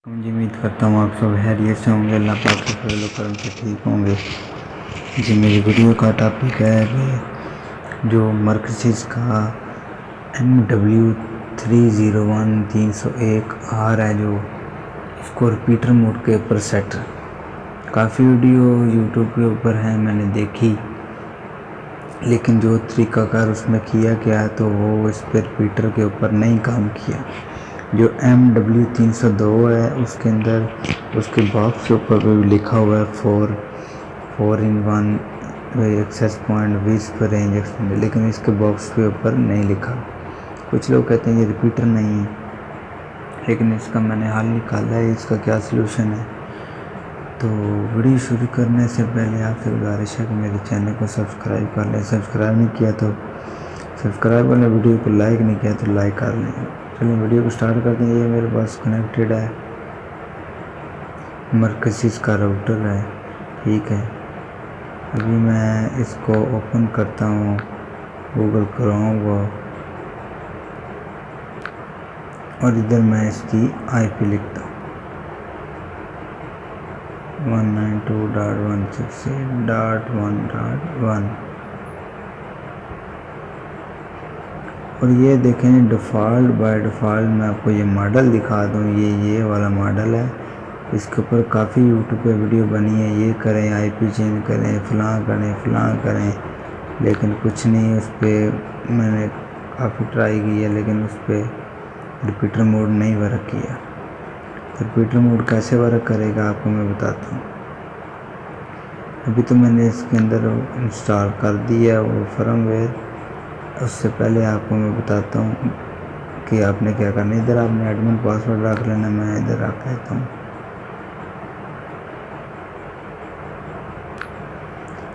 जी उम्मीद करता हूँ आप सब खैरियत से होंगे, अल्लाह पाक के फजल करम से ठीक होंगे। जी मेरी वीडियो का टॉपिक है कि जो मर्कज़ीज़ का MW301301 है, जो इसको रिपीटर मोड के ऊपर सेट, काफ़ी वीडियो यूट्यूब के ऊपर है मैंने देखी, लेकिन जो तरीक़ाकार उसमें किया गया तो वो इस पर रिपीटर के ऊपर नहीं काम किया। जो MW302 है उसके अंदर उसके बॉक्स के ऊपर भी लिखा हुआ है 4-in-1 एक्सेस पॉइंट 20 पर रेंज एक्सटेंडर, लेकिन इसके बॉक्स के ऊपर नहीं लिखा। कुछ लोग कहते हैं ये रिपीटर नहीं है, लेकिन इसका मैंने हल निकाला है, इसका क्या सलूशन है। तो वीडियो शुरू करने से पहले आपसे गुजारिश है कि मेरे चैनल को सब्सक्राइब कर लें, सब्सक्राइब नहीं किया तो सब्सक्राइब कर लें, वीडियो को लाइक नहीं किया तो लाइक कर लें। चलिए वीडियो को स्टार्ट करते हैं। ये मेरे पास कनेक्टेड है, मर्कज़ीज़ का राउटर है, ठीक है। अभी मैं इसको ओपन करता हूँ गूगल क्रोम को, और इधर मैं इसकी IP लिखता हूँ 192.168.1.1। और ये देखें डिफ़ॉल्ट बाय डिफ़ॉल्ट मैं आपको ये मॉडल दिखा दूँ, ये वाला मॉडल है। इसके ऊपर काफ़ी यूट्यूब पे वीडियो बनी है, ये करें IP चेंज करें, फ़लाँ करें, लेकिन कुछ नहीं। उस पर मैंने काफ़ी ट्राई की है, लेकिन उस पर रिपीटर मोड नहीं वर्क किया। तो रिपीटर मोड कैसे वर्क करेगा आपको मैं बताता हूँ। अभी तो मैंने इसके अंदर इंस्टॉल कर दिया वो फर्मवेयर। उससे पहले आपको मैं बताता हूँ कि आपने क्या करना है। इधर आपने एडमिन पासवर्ड रख लेना, मैं इधर रख लेता हूँ।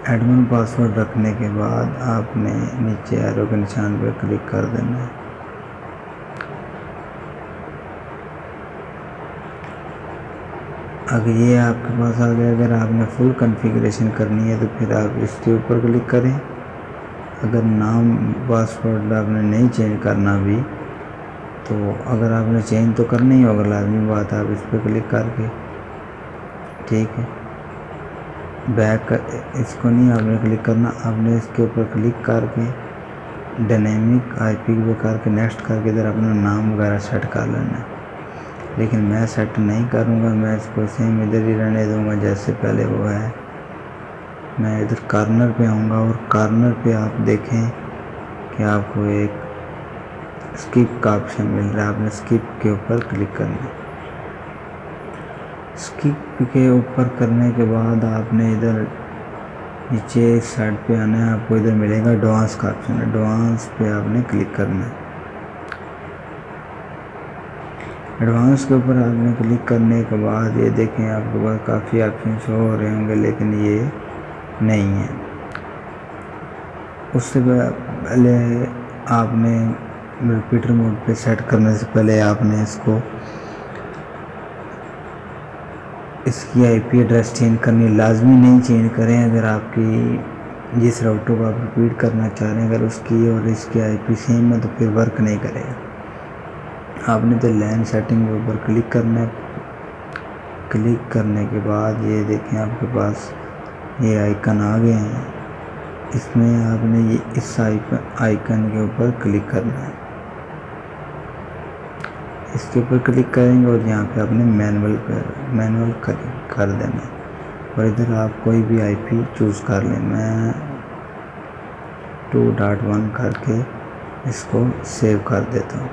एडमिन पासवर्ड रखने के बाद आपने नीचे एरो के निशान पर क्लिक कर देना है। अगर ये आपके पास आ गया, अगर आपने फुल कॉन्फ़िगरेशन करनी है तो फिर आप इसके ऊपर क्लिक करें। अगर नाम पासवर्ड आपने नहीं चेंज करना भी, तो अगर आपने चेंज तो करना ही होगा, लाजमी बात। आप इस पर क्लिक करके, ठीक है, बैक इसको नहीं आपने क्लिक करना, आपने इसके ऊपर क्लिक करके डायनेमिक IP पे करके नेक्स्ट करके इधर अपना नाम वगैरह सेट कर लेना है। लेकिन मैं सेट नहीं करूँगा, मैं इसको सेम इधर ही रहने दूँगा जैसे पहले वो है। मैं इधर कॉर्नर पे आऊँगा और कॉर्नर पे आप देखें कि आपको एक स्किप का ऑप्शन मिल रहा है, आपने स्किप के ऊपर क्लिक करना है। स्किप के ऊपर करने के बाद आपने इधर नीचे इस साइड पे आना है, आपको इधर मिलेगा एडवांस का ऑप्शन, एडवांस पे आपने क्लिक करना है। एडवांस के ऊपर आपने क्लिक करने के बाद ये देखें आपके पास काफ़ी ऑप्शन शो हो रहे होंगे, लेकिन ये नहीं है। उससे पहले आपने रिपीटर मोड पे सेट करने से पहले आपने इसकी IP एड्रेस चेंज करनी लाजमी नहीं चेंज करें। अगर आपकी जिस राउटर को आप रिपीट करना चाह रहे हैं अगर उसकी और इसकी IP सेम है तो फिर वर्क नहीं करेगा। आपने तो लैन सेटिंग के ऊपर क्लिक करना है। क्लिक करने के बाद ये देखें आपके पास ये आइकन आ गए हैं, इसमें आपने ये इस आइकन के ऊपर क्लिक करना है। इसके ऊपर क्लिक करेंगे और यहाँ पे आपने मैनुअल कर देना है। और इधर आप कोई भी IP चूज़ कर लें। मैं 2.1 करके इसको सेव कर देता हूँ।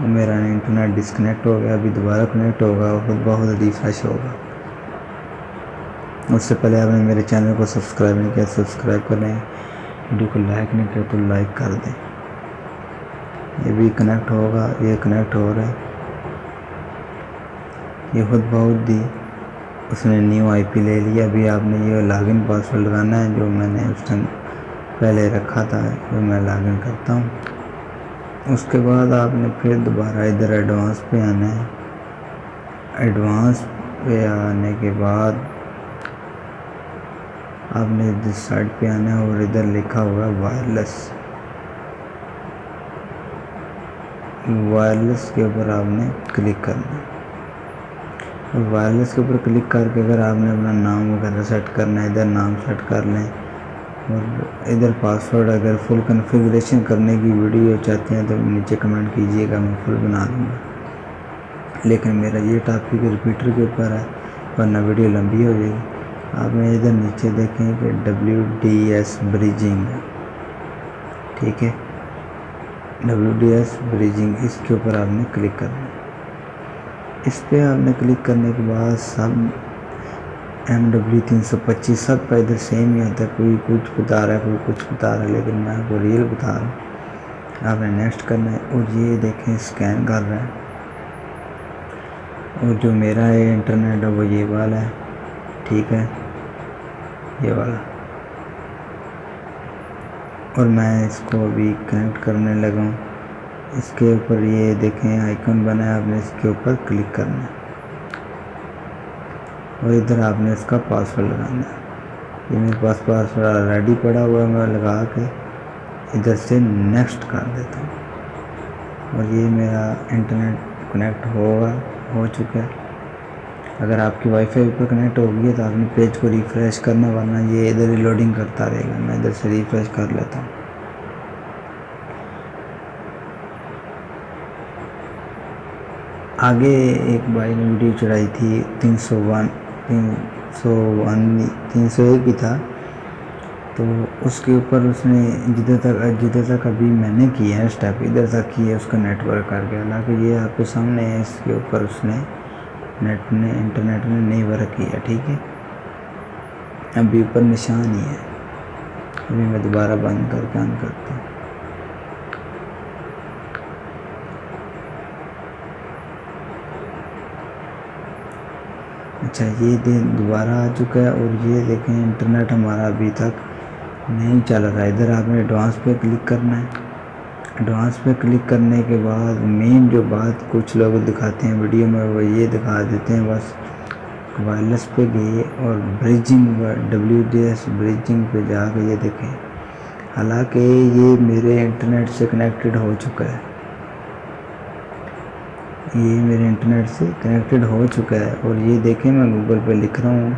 मेरा इंटरनेट डिस्कनेक्ट हो गया, अभी दोबारा कनेक्ट होगा और खुद बहुत रिफ्रेश होगा। उससे पहले आपने मेरे चैनल को सब्सक्राइब नहीं किया, सब्सक्राइब करें, वीडियो को लाइक नहीं किया तो लाइक कर दें। ये भी कनेक्ट होगा, ये कनेक्ट हो रहा है, ये खुद बहुत दी उसने न्यू IP ले लिया। अभी आपने ये लॉगिन पासवर्ड लगाना है जो मैंने उस टाइम पहले रखा था, वो मैं लॉगिन करता हूँ। उसके बाद आपने फिर दोबारा इधर एडवांस पे आना है। एडवांस पे आने के बाद आपने इधर साइड पे आना है और इधर लिखा हुआ है वायरलेस। वायरलेस के ऊपर आपने क्लिक करना है। और वायरलेस के ऊपर क्लिक करके अगर आपने अपना नाम वगैरह सेट करना है, इधर नाम सेट कर लें और इधर पासवर्ड अगर फुल कॉन्फ़िगरेशन करने की वीडियो चाहते हैं तो नीचे कमेंट कीजिएगा, मैं फुल बना दूँगा। लेकिन मेरा ये टॉपिक रिपीटर के ऊपर है वरना वीडियो लंबी हो जाएगी। आपने इधर नीचे देखें कि WDS ब्रिजिंग, ठीक है, WDS ब्रिजिंग, इसके ऊपर आपने क्लिक करना है। इस पर आपने क्लिक करने के बाद सब MW325 सब का इधर सेम ही आता है, कोई कुछ बता रहा है कोई कुछ बता रहा है, लेकिन मैं आपको रियल बता रहा हूँ। आपने नेक्स्ट करना है और ये देखें स्कैन कर रहा है और जो मेरा है इंटरनेट है वो ये वाला है, ठीक है, ये वाला। और मैं इसको अभी कनेक्ट करने लगा हूँ। इसके ऊपर ये देखें आइकन बना है, आपने इसके ऊपर क्लिक करना है और इधर आपने इसका पासवर्ड लगाना है। ये मेरे पास पासवर्ड ऑलरेडी पड़ा हुआ है, मैं लगा के इधर से नेक्स्ट कर देता हूँ और ये मेरा इंटरनेट कनेक्ट हो चुका है। अगर आपकी वाईफाई पर कनेक्ट हो गई है तो आपने पेज को रिफ़्रेश करना, वरना ये इधर ही लोडिंग करता रहेगा। मैं इधर से रिफ़्रेश कर लेता हूँ। आगे एक भाई ने वीडियो चढ़ाई थी 301 की था, तो उसके ऊपर उसने जिधर तक अभी मैंने किया है स्टेप, इधर तक किया उसका नेटवर्क कर गया। हालांकि ये आपके सामने है, इसके ऊपर उसने इंटरनेट ने नहीं वर्क किया, ठीक है, अभी ऊपर निशान ही है। अभी मैं दोबारा बंद करके ऑन करता हूँ। अच्छा, ये दोबारा आ चुका है और ये देखें इंटरनेट हमारा अभी तक नहीं चल रहा है। इधर आपने एडवांस पे क्लिक करना है। एडवांस पे क्लिक करने के बाद मेन जो बात कुछ लोग दिखाते हैं वीडियो में वो ये दिखा देते हैं, बस वायरलेस पे गए और ब्रिजिंग WDS ब्रिजिंग पे जाके ये देखें। हालांकि ये मेरे इंटरनेट से कनेक्टेड हो चुका है, ये मेरे इंटरनेट से कनेक्टेड हो चुका है। और ये देखें मैं गूगल पे लिख रहा हूँ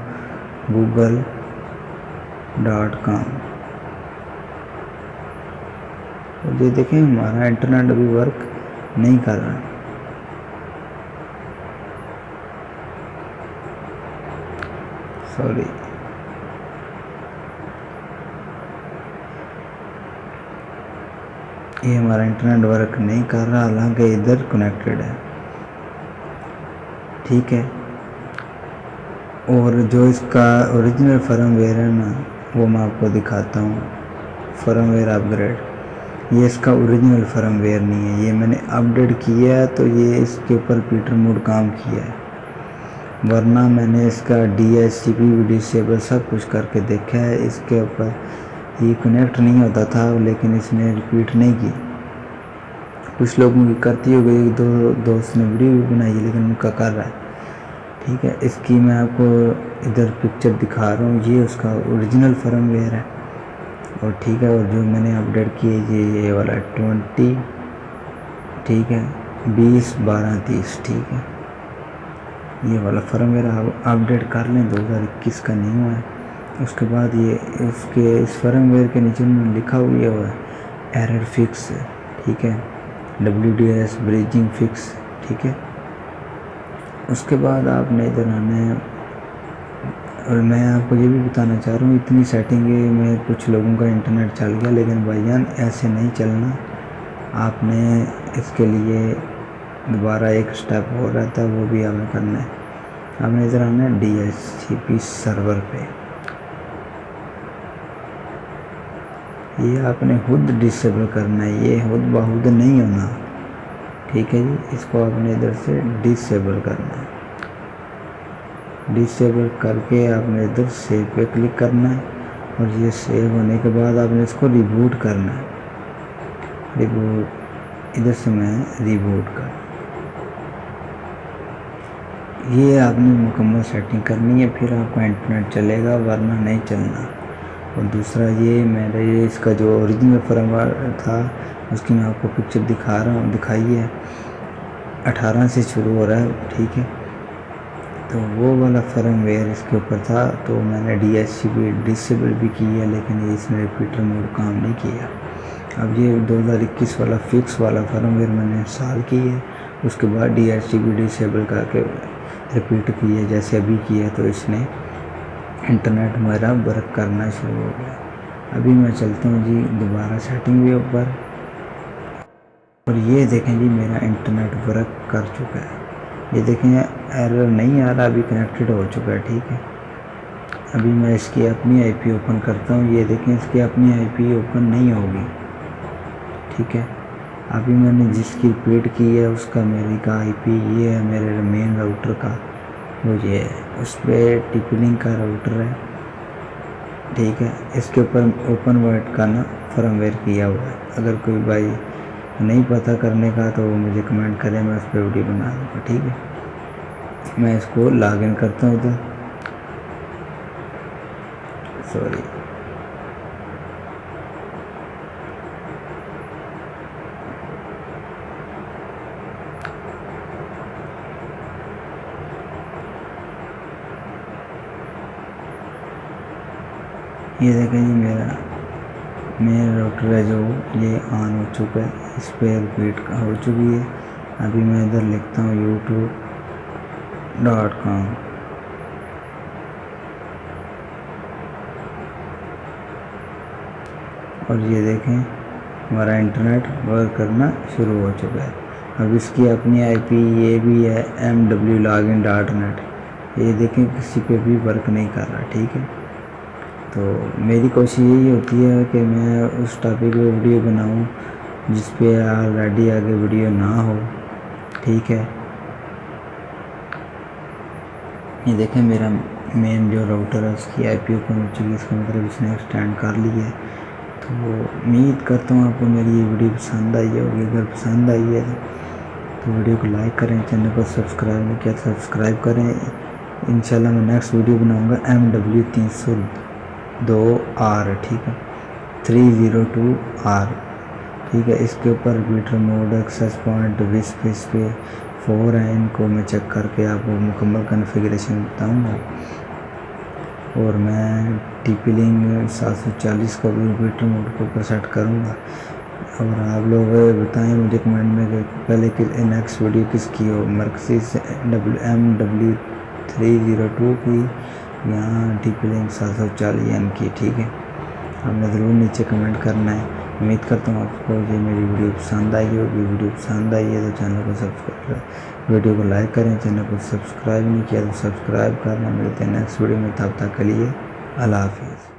google.com और ये देखें हमारा इंटरनेट अभी वर्क नहीं कर रहा। सॉरी, ये हमारा इंटरनेट वर्क नहीं कर रहा, हालांकि इधर कनेक्टेड है, ठीक है। और जो इसका ओरिजिनल फर्मवेयर है ना वो मैं आपको दिखाता हूँ। फर्मवेयर अपग्रेड, ये इसका ओरिजिनल फर्मवेयर नहीं है, ये मैंने अपडेट किया है तो ये इसके ऊपर पीटर मोड काम किया है, वरना मैंने इसका DHCP डिसेबल सब कुछ करके देखा है। इसके ऊपर ये कनेक्ट नहीं होता था, लेकिन इसने रिपीट नहीं की। कुछ लोगों की करती हो गई, दो दोस्त ने वीडियो भी बनाई लेकिन उनका कर रहा है, ठीक है। इसकी मैं आपको इधर पिक्चर दिखा रहा हूँ, ये उसका ओरिजिनल फर्मवेयर है और ठीक है। और जो मैंने अपडेट किए ये वाला 20, ठीक है, 20/12/30, ठीक है, ये वाला फर्मवेयर आप अपडेट कर लें। 2021 का नहीं हुआ है। उसके बाद ये इस फर्मवेयर के नीचे उन्होंने लिखा हुआ है एरर फिक्स, ठीक है, WDS ब्रिजिंग फिक्स, ठीक है। उसके बाद आपने इधर आना है। और मैं आपको ये भी बताना चाह रहा हूँ, इतनी सेटिंग में कुछ लोगों का इंटरनेट चल गया, लेकिन भाईजान ऐसे नहीं चलना। आपने इसके लिए दोबारा एक स्टेप हो रहता है, वो भी आपने करना है। आपने इधर आना है DHCP सर्वर पे, ये आपने खुद डिसेबल करना है, ये खुद बहुद नहीं होना, ठीक है जी। इसको आपने इधर से डिसेबल करना है। डिसेबल करके आपने इधर सेव पे क्लिक करना है और ये सेव होने के बाद आपने इसको रिबूट करना है। रिबूट, इधर से मैं रिबूट कर, ये आपने मुकम्मल सेटिंग करनी है, फिर आपका इंटरनेट चलेगा, वरना नहीं चलना। और दूसरा ये मेरा इसका जो ओरिजिनल फर्मवेयर था उसकी मैं आपको पिक्चर दिखा रहा हूँ, दिखाई है। 18 से शुरू हो रहा है, ठीक है। तो वो वाला फर्मवेयर इसके ऊपर था, तो मैंने DHCP डिसेबल भी की है, लेकिन इसमें रिपीटर मोड काम नहीं किया। अब ये 2021 वाला फिक्स वाला फर्मवेयर मैंने इंस्टॉल की है, उसके बाद DHCP डिसेबल करके रिपीट की है, जैसे अभी किया, तो इसने इंटरनेट मेरा वर्क करना शुरू हो गया। अभी मैं चलता हूँ जी दोबारा सेटिंग व्यू पर, और ये देखें जी मेरा इंटरनेट वर्क कर चुका है। ये देखें एरर नहीं आ रहा, अभी कनेक्टेड हो चुका है, ठीक है। अभी मैं इसकी अपनी IP ओपन करता हूँ, ये देखें इसकी अपनी IP ओपन नहीं होगी, ठीक है। अभी मैंने जिसकी रिपीट की है उसका मेरी का IP ये है, मेरे मेन राउटर का वो ये है, उस पर TP-Link का राउटर है, ठीक है। इसके ऊपर ओपन वर्ड का ना फर्मवेयर किया हुआ है। अगर कोई भाई नहीं पता करने का तो वो मुझे कमेंट करें, मैं उस पर वीडियो बना दूँगा, ठीक है। मैं इसको लॉगिन करता हूँ इधर, सॉरी, ये देखें जी मेरा मेन राउटर है जो ये ऑन हो चुका है, इस पर रिपीट हो चुकी है। अभी मैं इधर लिखता हूँ youtube.com, और ये देखें हमारा इंटरनेट वर्क करना शुरू हो चुका है। अब इसकी अपनी IP ये भी है mwlogin.net, ये देखें किसी पे भी वर्क नहीं कर रहा, ठीक है। तो मेरी कोशिश यही होती है कि मैं उस टॉपिक पे वीडियो बनाऊं जिस पे ऑलरेडी आगे वीडियो ना हो, ठीक है। ये देखें मेरा मेन जो राउटर है उसकी IP ओपन हो चुकी है, इसका मतलब इसने एक्सटेंड कर लिया है। तो उम्मीद करता हूँ आपको मेरी ये वीडियो पसंद आई होगी। अगर पसंद आई है तो वीडियो को लाइक करें, चैनल को सब्सक्राइब नहीं किया तो सब्सक्राइब करें। इंशाल्लाह मैं नेक्स्ट वीडियो बनाऊँगा MW302R, ठीक है, 302R, ठीक है। इसके ऊपर रिपीटर मोड, एक्सेस पॉइंट, विस्प पे 4 हैं, इनको मैं चेक करके आपको मुकम्मल कॉन्फ़िगरेशन बताऊँगा। और मैं TP-Link 740 का भी रिपीटर मोड के ऊपर सेट करूँगा। और आप लोग बताएं मुझे कमेंट में कि पहले कि नेक्स्ट वीडियो किसकी हो, मर्कज़ी MW302 की या TP-Link 740N की, ठीक है। आपने ज़रूर नीचे कमेंट करना है। उम्मीद करता हूँ आपको ये मेरी वीडियो पसंद आई होगी। वीडियो पसंद आई है तो चैनल को सब्सक्राइब, वीडियो को लाइक करें, चैनल को सब्सक्राइब नहीं किया तो सब्सक्राइब करना। मिलते हैं नेक्स्ट वीडियो में, तब तक के लिए अल्लाह हाफिज़।